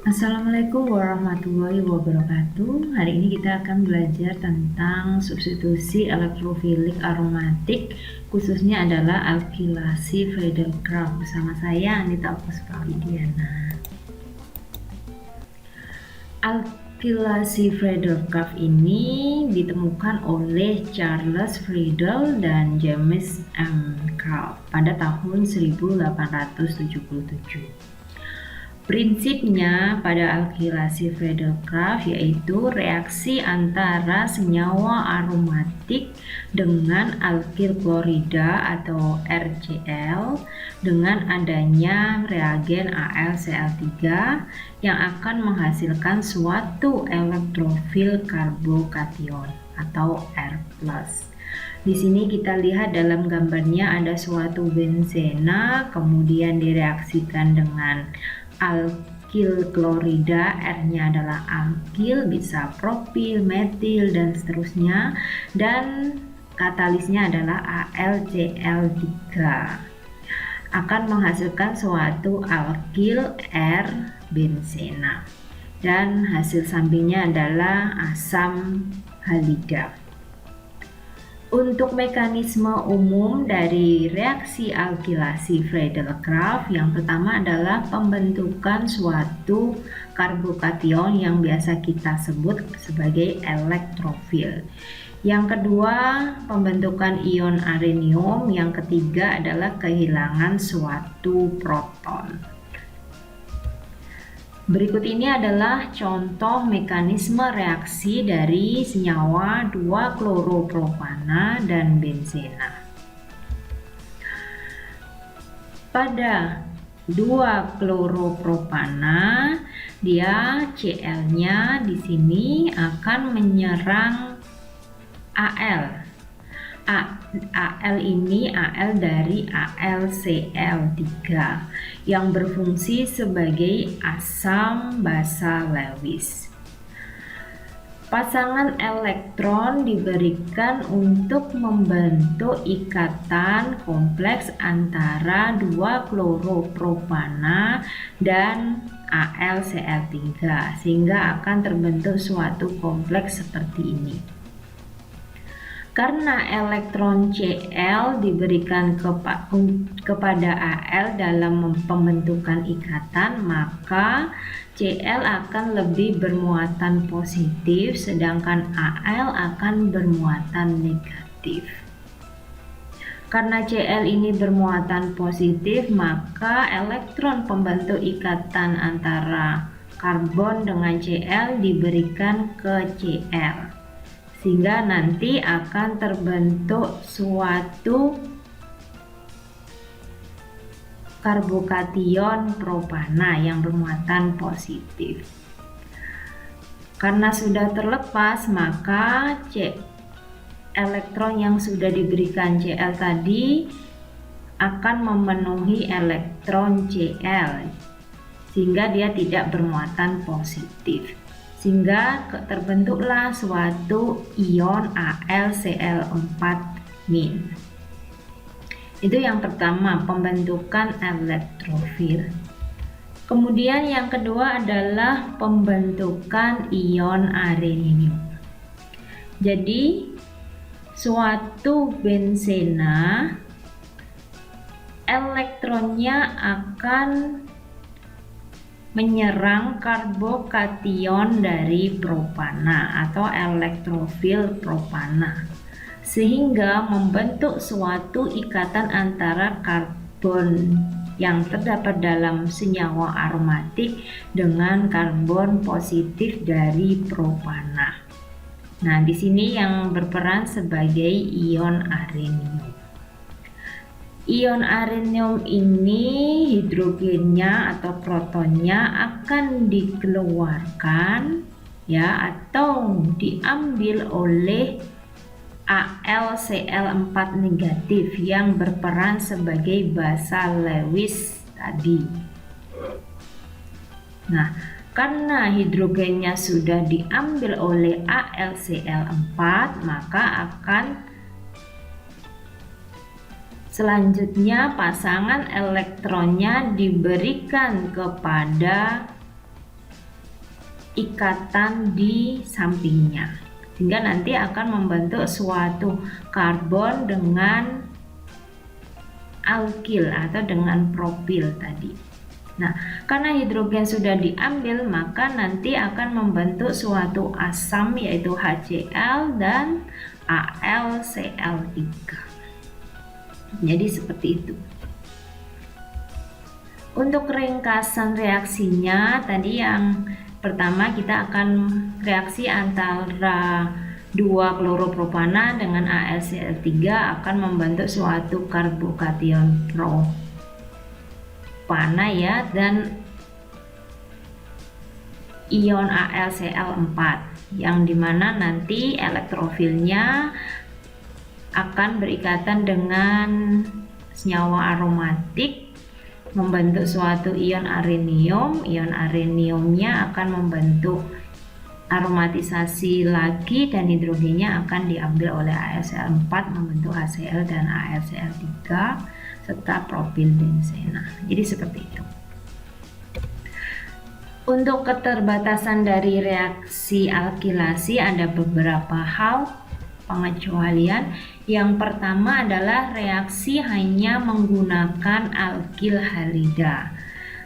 Assalamualaikum warahmatullahi wabarakatuh. Hari ini kita akan belajar tentang substitusi elektrofilik aromatik, khususnya adalah alkilasi Friedel-Crafts. Bersama saya Anita Puspawidiana. Alkilasi Friedel-Crafts ini ditemukan oleh Charles Friedel dan James M. Crafts pada tahun 1877. Prinsipnya pada alkilasi Friedel-Crafts yaitu reaksi antara senyawa aromatik dengan alkil klorida atau RCl dengan adanya reagen AlCl3 yang akan menghasilkan suatu elektrofil karbokation atau R+. Di sini kita lihat dalam gambarnya ada suatu benzena kemudian direaksikan dengan alkil klorida, R-nya adalah alkil, bisa propil, metil, dan seterusnya, dan katalisnya adalah AlCl3 akan menghasilkan suatu alkil R benzena, dan hasil sampingnya adalah asam halida. Untuk mekanisme umum dari reaksi alkilasi Friedel-Crafts, yang pertama adalah pembentukan suatu karbokation yang biasa kita sebut sebagai elektrofil. Yang kedua, pembentukan ion arenium. Yang ketiga adalah kehilangan suatu proton. Berikut ini adalah contoh mekanisme reaksi dari senyawa 2-kloropropana dan benzena. Pada 2-kloropropana, dia Cl-nya di sini akan menyerang Al. Al ini Al dari AlCl3 yang berfungsi sebagai asam basa Lewis. Pasangan elektron diberikan untuk membentuk ikatan kompleks antara 2-kloropropana dan AlCl3 sehingga akan terbentuk suatu kompleks seperti ini. Karena elektron Cl diberikan kepada Al dalam pembentukan ikatan, maka Cl akan lebih bermuatan positif, sedangkan Al akan bermuatan negatif. Karena Cl ini bermuatan positif, maka elektron pembentuk ikatan antara karbon dengan Cl diberikan ke Cl, sehingga nanti akan terbentuk suatu karbokation propana yang bermuatan positif. Karena sudah terlepas, maka elektron yang sudah diberikan Cl tadi akan memenuhi elektron Cl, sehingga dia tidak bermuatan positif, sehingga terbentuklah suatu ion AlCl4-. Itu yang pertama, pembentukan elektrofil. Kemudian yang kedua adalah pembentukan ion arenium. Jadi suatu benzena elektronnya akan menyerang karbokation dari propana atau elektrofil propana, sehingga membentuk suatu ikatan antara karbon yang terdapat dalam senyawa aromatik dengan karbon positif dari propana. Nah, di sini yang berperan sebagai ion arenium. Ion arenium ini hidrogennya atau protonnya akan dikeluarkan ya atau diambil oleh AlCl4 negatif yang berperan sebagai basa Lewis tadi. Nah, karena hidrogennya sudah diambil oleh AlCl4, maka akan selanjutnya pasangan elektronnya diberikan kepada ikatan di sampingnya, sehingga nanti akan membentuk suatu karbon dengan alkil atau dengan propil tadi. Nah, karena hidrogen sudah diambil, maka nanti akan membentuk suatu asam yaitu HCl dan AlCl3. Jadi seperti itu. Untuk ringkasan reaksinya tadi, yang pertama kita akan reaksi antara 2-kloropropana dengan AlCl3 akan membentuk suatu karbokation propana ya, dan ion AlCl4, yang dimana nanti elektrofilnya akan berikatan dengan senyawa aromatik membentuk suatu ion arenium. Ion areniumnya akan membentuk aromatisasi lagi dan hidrogennya akan diambil oleh AlCl4 membentuk HCl dan AlCl3 serta propil benzena. Jadi seperti itu. Untuk keterbatasan dari reaksi alkilasi ada beberapa hal pengecualian. Yang pertama adalah reaksi hanya menggunakan alkil halida.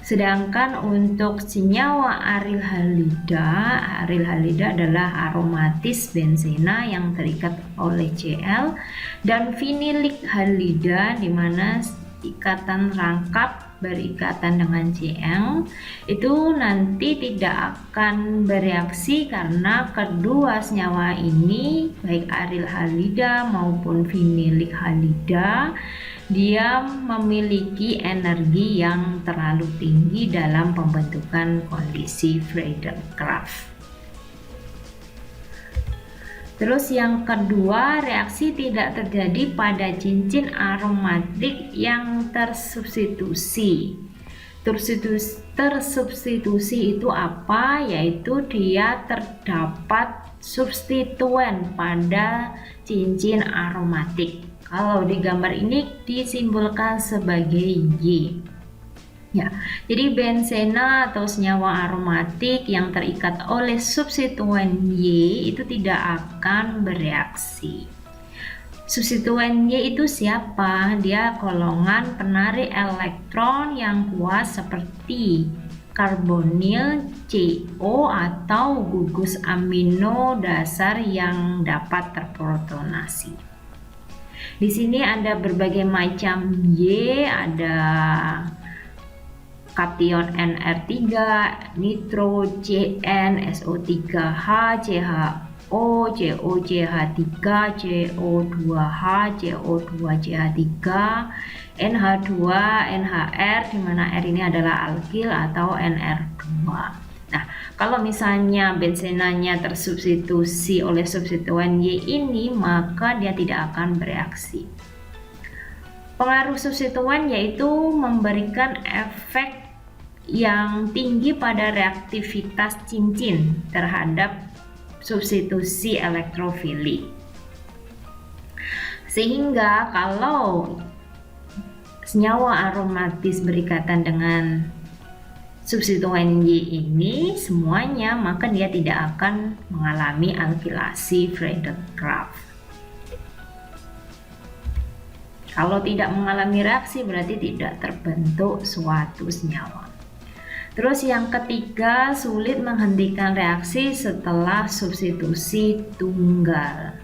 Sedangkan untuk senyawa aryl halida adalah aromatis benzena yang terikat oleh Cl, dan vinilik halida di mana ikatan rangkap berikatan dengan Cl itu nanti tidak akan bereaksi karena kedua senyawa ini baik aryl halida maupun vinilik halida dia memiliki energi yang terlalu tinggi dalam pembentukan kondisi Friedel-Crafts. Terus yang kedua, reaksi tidak terjadi pada cincin aromatik yang tersubstitusi. Tersubstitusi itu apa? Yaitu dia terdapat substituen pada cincin aromatik. Kalau di gambar ini disimbolkan sebagai Y. Ya, jadi benzena atau senyawa aromatik yang terikat oleh substituen Y itu tidak akan bereaksi. Substituen Y itu siapa? Dia golongan penarik elektron yang kuat seperti karbonil, CO, atau gugus amino dasar yang dapat terprotonasi. Di sini ada berbagai macam Y, ada kation Nr3, nitro, Cn, SO3H, CHO, COCH3, CO2H, CO2CH3, NH2, NHR, di mana R ini adalah alkil atau NR2. Nah, kalau misalnya benzenanya tersubstitusi oleh substituen Y ini, maka dia tidak akan bereaksi. Pengaruh substituen yaitu memberikan efek yang tinggi pada reaktivitas cincin terhadap substitusi elektrofilik. Sehingga kalau senyawa aromatis berikatan dengan substituen Y ini semuanya, maka dia tidak akan mengalami alkilasi Friedel-Crafts. Kalau tidak mengalami reaksi berarti tidak terbentuk suatu senyawa. Terus yang ketiga, sulit menghentikan reaksi setelah substitusi tunggal.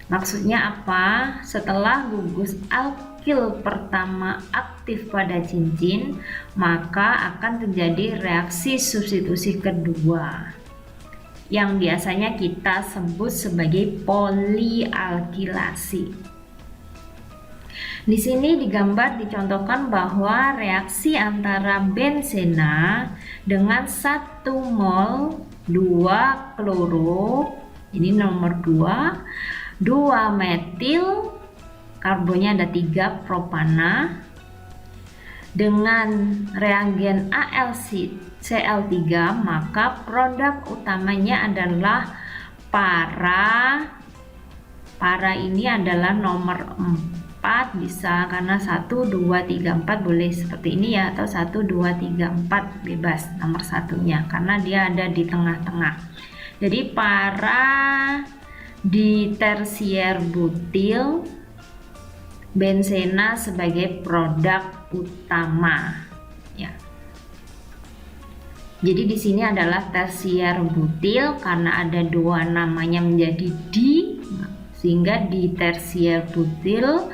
Maksudnya apa? Setelah gugus alkil pertama aktif pada cincin, maka akan terjadi reaksi substitusi kedua yang biasanya kita sebut sebagai polialkilasi. Di sini digambar dicontohkan bahwa reaksi antara benzena dengan 1 mol 2 kloro, ini nomor 2 metil, karbonnya ada 3 propana, dengan reagen AlCl3, maka produk utamanya adalah para ini adalah nomor 4 4 bisa, karena 1, 2, 3, 4 boleh seperti ini ya, atau 1, 2, 3, 4 bebas nomor satunya karena dia ada di tengah-tengah. Jadi para di tersier butil benzena sebagai produk utama ya. Jadi di sini adalah tersier butil karena ada dua namanya menjadi di, sehingga di tersier butil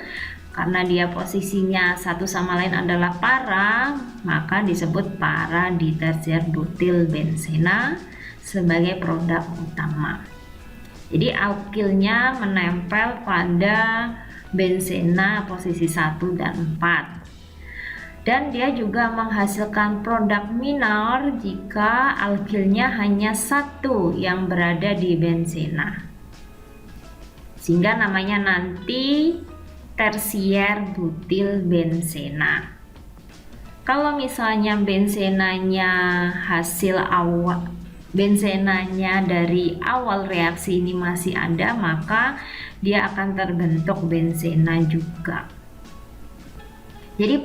karena dia posisinya satu sama lain adalah para, maka disebut para di tersier butil benzena sebagai produk utama. Jadi alkilnya menempel pada benzena posisi 1 dan 4. Dan dia juga menghasilkan produk minor jika alkilnya hanya satu yang berada di benzena. Sehingga namanya nanti tersier butil benzena. Kalau misalnya benzenanya hasil awal, benzenanya dari awal reaksi ini masih ada, maka dia akan terbentuk benzena juga. Jadi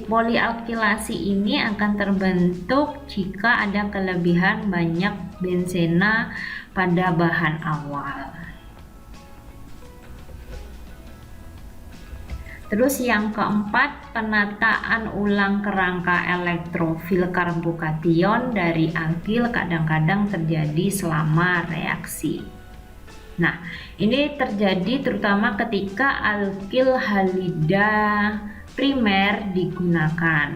polialkilasi ini akan terbentuk jika ada kelebihan banyak benzena pada bahan awal. Terus yang keempat, penataan ulang kerangka elektrofil karbokation dari alkil kadang-kadang terjadi selama reaksi. Nah, ini terjadi terutama ketika alkil halida primer digunakan.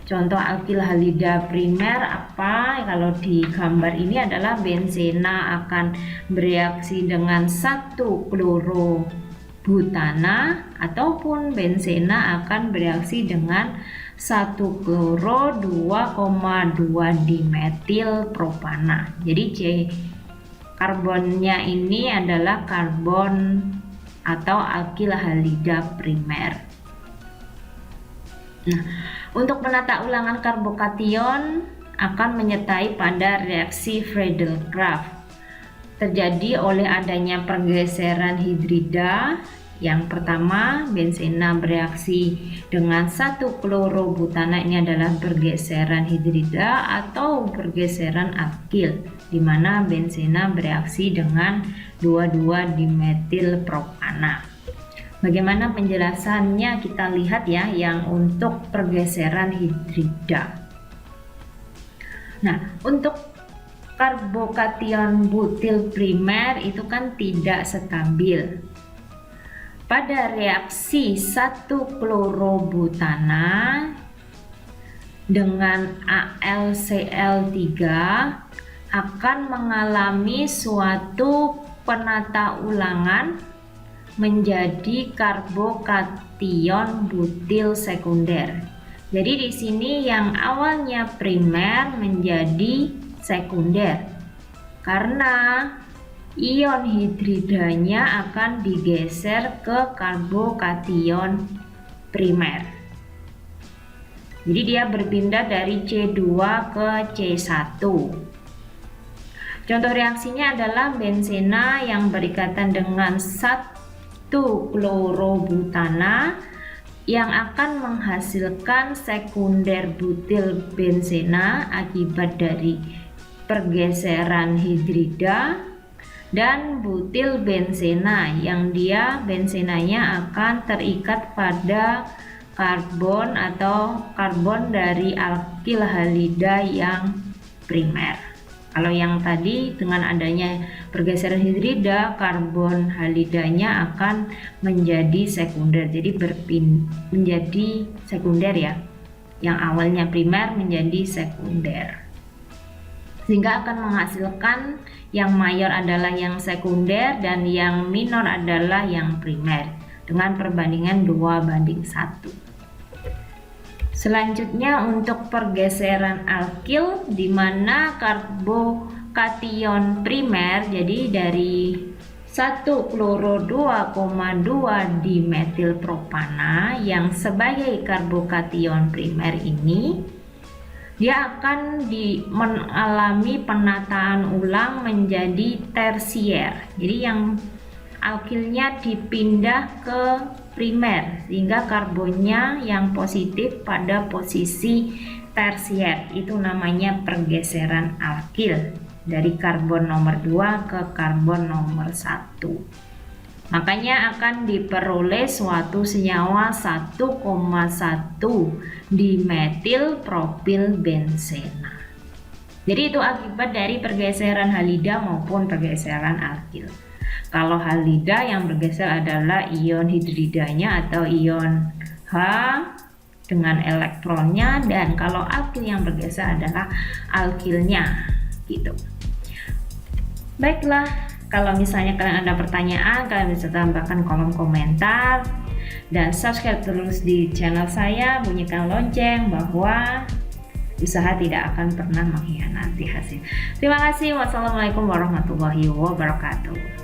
Contoh alkil halida primer apa? Kalau di gambar ini adalah benzena akan bereaksi dengan 1 klorobutana ataupun benzena akan bereaksi dengan 1 kloro 2,2 dimetil propana. Jadi karbonnya ini adalah karbon atau alkil halida primer. Nah, untuk penata ulangan karbokation akan menyertai pada reaksi Friedel-Crafts. Terjadi oleh adanya pergeseran hidrida. Yang pertama, benzena bereaksi dengan 1 klorobutana, ini adalah pergeseran hidrida atau pergeseran alkil, di mana benzena bereaksi dengan 2,2 dimetil propana. Bagaimana penjelasannya kita lihat ya, yang untuk pergeseran hidrida. Nah, untuk karbokation butil primer itu kan tidak stabil. Pada reaksi 1 klorobutana dengan AlCl3 akan mengalami suatu penata ulangan menjadi karbokation butil sekunder. Jadi di sini yang awalnya primer menjadi sekunder karena ion hidridanya akan digeser ke karbokation primer. Jadi dia berpindah dari C2 ke C1. Contoh reaksinya adalah benzena yang berikatan dengan 1 klorobutana yang akan menghasilkan sekunder butil benzena akibat dari pergeseran hidrida, dan butil benzena yang dia benzenanya akan terikat pada karbon atau karbon dari alkil halida yang primer. Kalau yang tadi dengan adanya pergeseran hidrida, karbon halidanya akan menjadi sekunder, jadi menjadi sekunder ya. Yang awalnya primer menjadi sekunder. Sehingga akan menghasilkan yang mayor adalah yang sekunder dan yang minor adalah yang primer dengan perbandingan 2:1. Selanjutnya untuk pergeseran alkil, di mana karbokation primer jadi dari 1 kloro 2,2 dimetil propana yang sebagai karbokation primer ini dia akan mengalami penataan ulang menjadi tersier. Jadi yang alkilnya dipindah ke primer, sehingga karbonnya yang positif pada posisi tersier. Itu namanya pergeseran alkil dari karbon nomor 2 ke karbon nomor 1. Makanya akan diperoleh suatu senyawa 1,1 dimetil propil benzena. Jadi itu akibat dari pergeseran halida maupun pergeseran alkil. Kalau halida yang bergeser adalah ion hidridanya atau ion H dengan elektronnya, dan kalau alkil yang bergeser adalah alkilnya gitu. Baiklah, kalau misalnya kalian ada pertanyaan, kalian bisa tambahkan kolom komentar dan subscribe terus di channel saya, bunyikan lonceng bahwa usaha tidak akan pernah mengkhianati hasil. Terima kasih. Wassalamualaikum warahmatullahi wabarakatuh.